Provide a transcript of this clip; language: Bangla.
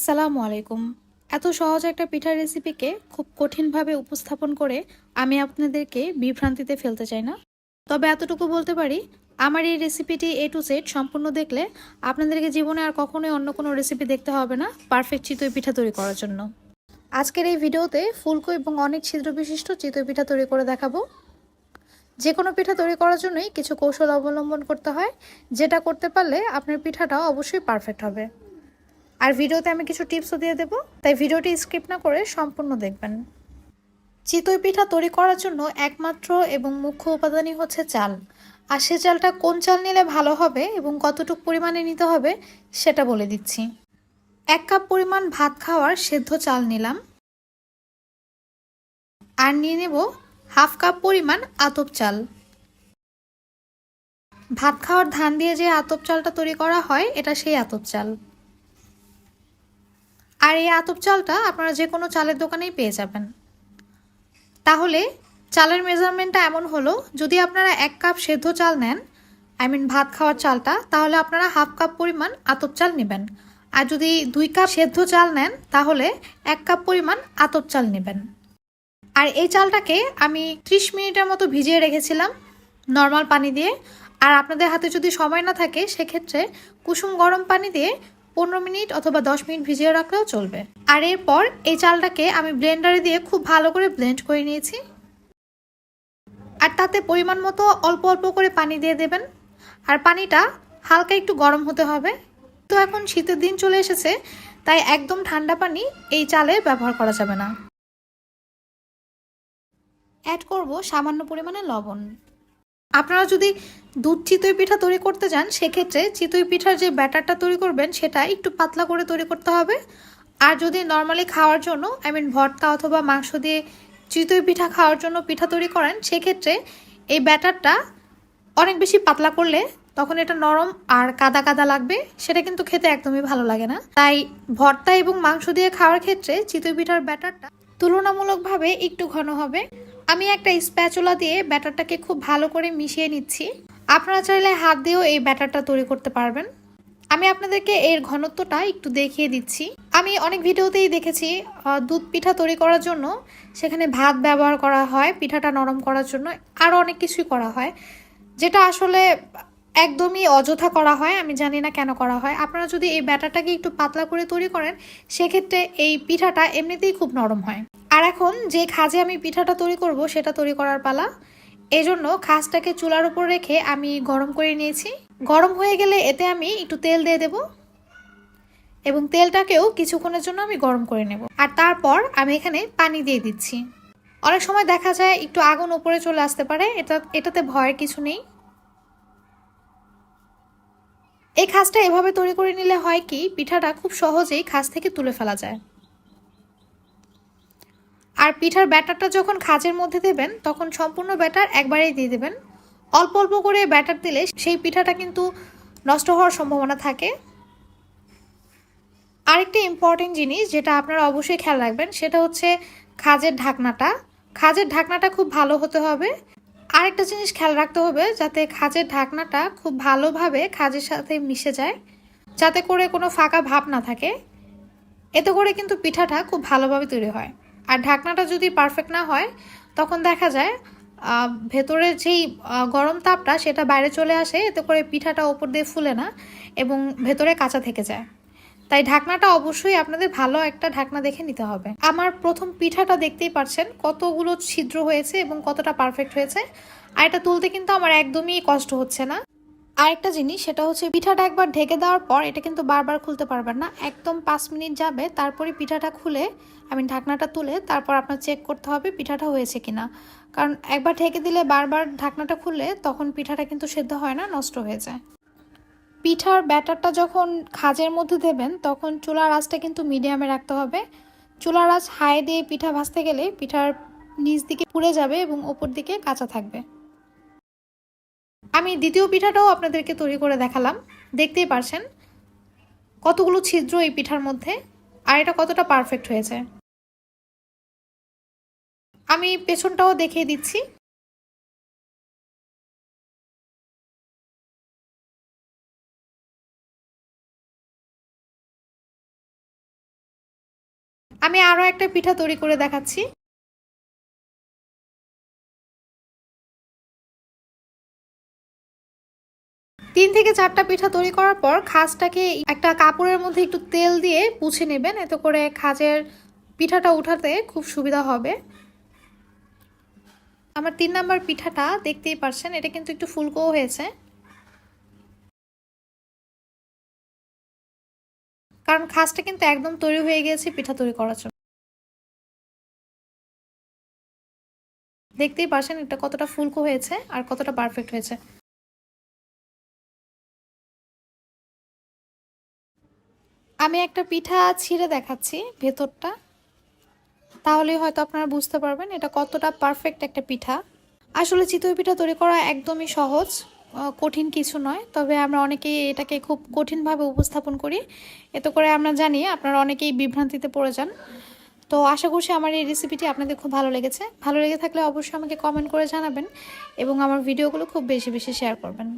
আসসালামু আলাইকুম। এত সহজ একটা পিঠার রেসিপিকে খুব কঠিনভাবে উপস্থাপন করে আমি আপনাদেরকে বিভ্রান্তিতে ফেলতে চাই না। তবে এতটুকু বলতে পারি, আমার এই রেসিপিটি A to Z সম্পূর্ণ দেখলে আপনাদেরকে জীবনে আর কখনোই অন্য কোনো রেসিপি দেখতে হবে না পারফেক্ট চিতই পিঠা তৈরি করার জন্য। আজকের এই ভিডিওতে ফুলকো এবং অনেক ছিদ্র বিশিষ্ট চিতই পিঠা তৈরি করে দেখাবো। যে কোনো পিঠা তৈরি করার জন্যই কিছু কৌশল অবলম্বন করতে হয়, যেটা করতে পারলে আপনার পিঠাটা অবশ্যই পারফেক্ট হবে। আর ভিডিওতে আমি কিছু টিপসও দিয়ে দেবো, তাই ভিডিওটি স্কিপ না করে সম্পূর্ণ দেখবেন। চিতই পিঠা তৈরি করার জন্য একমাত্র এবং মুখ্য উপাদানই হচ্ছে চাল। আর সে চালটা কোন চাল নিলে ভালো হবে এবং কতটুকু পরিমাণে নিতে হবে সেটা বলে দিচ্ছি। 1 কাপ পরিমাণ ভাত খাওয়ার সেদ্ধ চাল নিলাম। আর নিয়ে নেব হাফ কাপ পরিমাণ আতপ চাল। ভাত খাওয়ার ধান দিয়ে যে আতপ চালটা তৈরি করা হয়, এটা সেই আতপ চাল। আর এই আতপ চালটা আপনারা যে কোনো চালের দোকানেই পেয়ে যাবেন। তাহলে চালের মেজারমেন্টটা এমন হলো, যদি আপনারা 1 কাপ সেদ্ধ চাল নেন, ভাত খাওয়ার চালটা, তাহলে আপনারা হাফ কাপ পরিমাণ আতপ চাল নেবেন। আর যদি 2 কাপ সেদ্ধ চাল নেন, তাহলে 1 কাপ পরিমাণ আতপ চাল নেবেন। আর এই চালটাকে আমি 30 মিনিটের মতো ভিজিয়ে রেখেছিলাম নর্মাল পানি দিয়ে। আর আপনাদের হাতে যদি সময় না থাকে, সেক্ষেত্রে কুসুম গরম পানি দিয়ে 15 মিনিট অথবা 10 মিনিট ভিজিয়ে রাখলেও চলবে। আর এরপর এই চালটাকে আমি ব্লেন্ডারে দিয়ে খুব ভালো করে ব্লেন্ড করে নিয়েছি। আর তাতে পরিমাণ মতো অল্প অল্প করে পানি দিয়ে দেবেন। আর পানিটা হালকা একটু গরম হতে হবে। তো এখন শীতের দিন চলে এসেছে, তাই একদম ঠান্ডা পানি এই চালে ব্যবহার করা যাবে না। অ্যাড করব সামান্য পরিমাণে লবণ। আপনারা যদি দুধ চিতই পিঠা তৈরি করতে যান, সেক্ষেত্রে চিতই পিঠার যে ব্যাটারটা তৈরি করবেন সেটা একটু পাতলা করে তৈরি করতে হবে। আর যদি নর্মালি খাওয়ার জন্য ভর্তা অথবা মাংস দিয়ে চিতই পিঠা খাওয়ার জন্য পিঠা তৈরি করেন, সেক্ষেত্রে এই ব্যাটারটা অনেক বেশি পাতলা করলে তখন এটা নরম আর কাদা কাদা লাগবে, সেটা কিন্তু খেতে একদমই ভালো লাগে না। তাই ভর্তা এবং মাংস দিয়ে খাওয়ার ক্ষেত্রে চিতই পিঠার ব্যাটারটা তুলনামূলকভাবে একটু ঘন হবে। আমি একটা স্প্যাচুলা দিয়ে ব্যাটারটাকে খুব ভালো করে মিশিয়ে নিচ্ছি। আপনারা চাইলে হাত দিয়েও এই ব্যাটারটা তৈরি করতে পারবেন। আমি আপনাদেরকে এর ঘনত্বটা একটু দেখিয়ে দিচ্ছি। আমি অনেক ভিডিওতেই দেখেছি দুধ পিঠা তৈরি করার জন্য সেখানে ভাত ব্যবহার করা হয় পিঠাটা নরম করার জন্য, আরও অনেক কিছুই করা হয়, যেটা আসলে একদমই অযথা করা হয়। আমি জানি না কেন করা হয়। আপনারা যদি এই ব্যাটারটাকে একটু পাতলা করে তৈরি করেন, সেক্ষেত্রে এই পিঠাটা এমনিতেই খুব নরম হয়। আর এখন যে খাজে আমি পিঠাটা তৈরি করব সেটা তৈরি করার পালা। এই জন্য খাজটাকে চুলার উপর রেখে আমি গরম করে নিয়েছি। গরম হয়ে গেলে এতে আমি একটু তেল দিয়ে দেব এবং তেলটাকেও কিছুক্ষণের জন্য আমি গরম করে নেব। আর তারপর আমি এখানে পানি দিয়ে দিচ্ছি। অনেক সময় দেখা যায় একটু আগুন উপরে চলে আসতে পারে, এটাতে ভয়ের কিছু নেই। এই খাজটা এভাবে তৈরি করে নিলে হয় কি, পিঠাটা খুব সহজেই খাজ থেকে তুলে ফেলা যায়। আর পিঠার ব্যাটারটা যখন খাজের মধ্যে দেবেন, তখন সম্পূর্ণ ব্যাটার একবারেই দিয়ে দেবেন। অল্প অল্প করে ব্যাটার দিলে সেই পিঠাটা কিন্তু নষ্ট হওয়ার সম্ভাবনা থাকে। আরেকটা ইম্পর্টেন্ট জিনিস যেটা আপনারা অবশ্যই খেয়াল রাখবেন, সেটা হচ্ছে খাজের ঢাকনাটা। খাজের ঢাকনাটা খুব ভালো হতে হবে। আরেকটা জিনিস খেয়াল রাখতে হবে, যাতে খাজের ঢাকনাটা খুব ভালোভাবে খাজের সাথে মিশে যায়, যাতে করে কোনো ফাঁকা ভাব না থাকে। এতে করে কিন্তু পিঠাটা খুব ভালোভাবে তৈরি হয়। আর ঢাকনাটা যদি পারফেক্ট না হয়, তখন দেখা যায় ভেতরের যেই গরম তাপটা সেটা বাইরে চলে আসে, এতে করে পিঠাটা ওপর দিয়ে ফুলে না এবং ভেতরে কাঁচা থেকে যায়। তাই ঢাকনাটা অবশ্যই আপনাদের ভালো একটা ঢাকনা দেখে নিতে হবে। আমার প্রথম পিঠাটা দেখতেই পাচ্ছেন কতগুলো ছিদ্র হয়েছে এবং কতটা পারফেক্ট হয়েছে। আর এটা তুলতে কিন্তু আমার একদমই কষ্ট হচ্ছে না। আরেকটা জিনিস, সেটা হচ্ছে পিঠাটা একবার ঢেকে দেওয়ার পর এটা কিন্তু বারবার খুলতে পারবেন না। একদম 5 মিনিট যাবে, তারপরে পিঠাটা খুলে ঢাকনাটা তুলে তারপর আপনার চেক করতে হবে পিঠাটা হয়েছে কিনা। কারণ একবার ঢেকে দিলে বারবার ঢাকনাটা খুললে তখন পিঠাটা কিন্তু সেদ্ধ হয় না, নষ্ট হয়ে যায়। পিঠার ব্যাটারটা যখন খাজের মধ্যে দেবেন, তখন চুলার আঁচটা কিন্তু মিডিয়ামে রাখতে হবে। চুলার আঁচ হাই দিয়ে পিঠা ভাজতে গেলে পিঠার নিচ দিকে পুড়ে যাবে এবং ওপর দিকে কাঁচা থাকবে। আমি দ্বিতীয় পিঠাটাও আপনাদেরকে তৈরি করে দেখালাম। দেখতেই পারছেন কতগুলো ছিদ্র এই পিঠার মধ্যে, আর এটা কতটা পারফেক্ট হয়েছে। আমি পেছনটাও দেখিয়ে দিচ্ছি। আমি আরও একটা পিঠা তৈরি করে দেখাচ্ছি। 3 থেকে 4টা পিঠা তৈরি করার পর খাজটাকে একটা কাপড়ের মধ্যে একটু তেল দিয়ে মুছে নেবেন, এতে করে খাজের পিঠাটা উঠাতে খুব সুবিধা হবে। আমার 3 নাম্বার পিঠাটা দেখতেই পারছেন, এটা কিন্তু একটু ফুলকো হয়েছে, কারণ খাজটা কিন্তু একদম তৈরি হয়ে গিয়েছে পিঠা তৈরি করার জন্য। দেখতেই পারছেন এটা কতটা ফুলকো হয়েছে আর কতটা পারফেক্ট হয়েছে। আমি একটা পিঠা ছিঁড়ে দেখাচ্ছি ভেতরটা, তাহলেই হয়তো আপনারা বুঝতে পারবেন এটা কতটা পারফেক্ট একটা পিঠা। আসলে চিতই পিঠা তৈরি করা একদমই সহজ, কঠিন কিছু নয়। তবে আমরা অনেকেই এটাকে খুব কঠিনভাবে উপস্থাপন করি, এতে করে আমরা জানি আপনারা অনেকেই বিভ্রান্তিতে পড়ে যান। তো আশা করছি আমার এই রেসিপিটি আপনাদের খুব ভালো লেগেছে। ভালো লেগে থাকলে অবশ্যই আমাকে কমেন্ট করে জানাবেন এবং আমার ভিডিওগুলো খুব বেশি বেশি শেয়ার করবেন।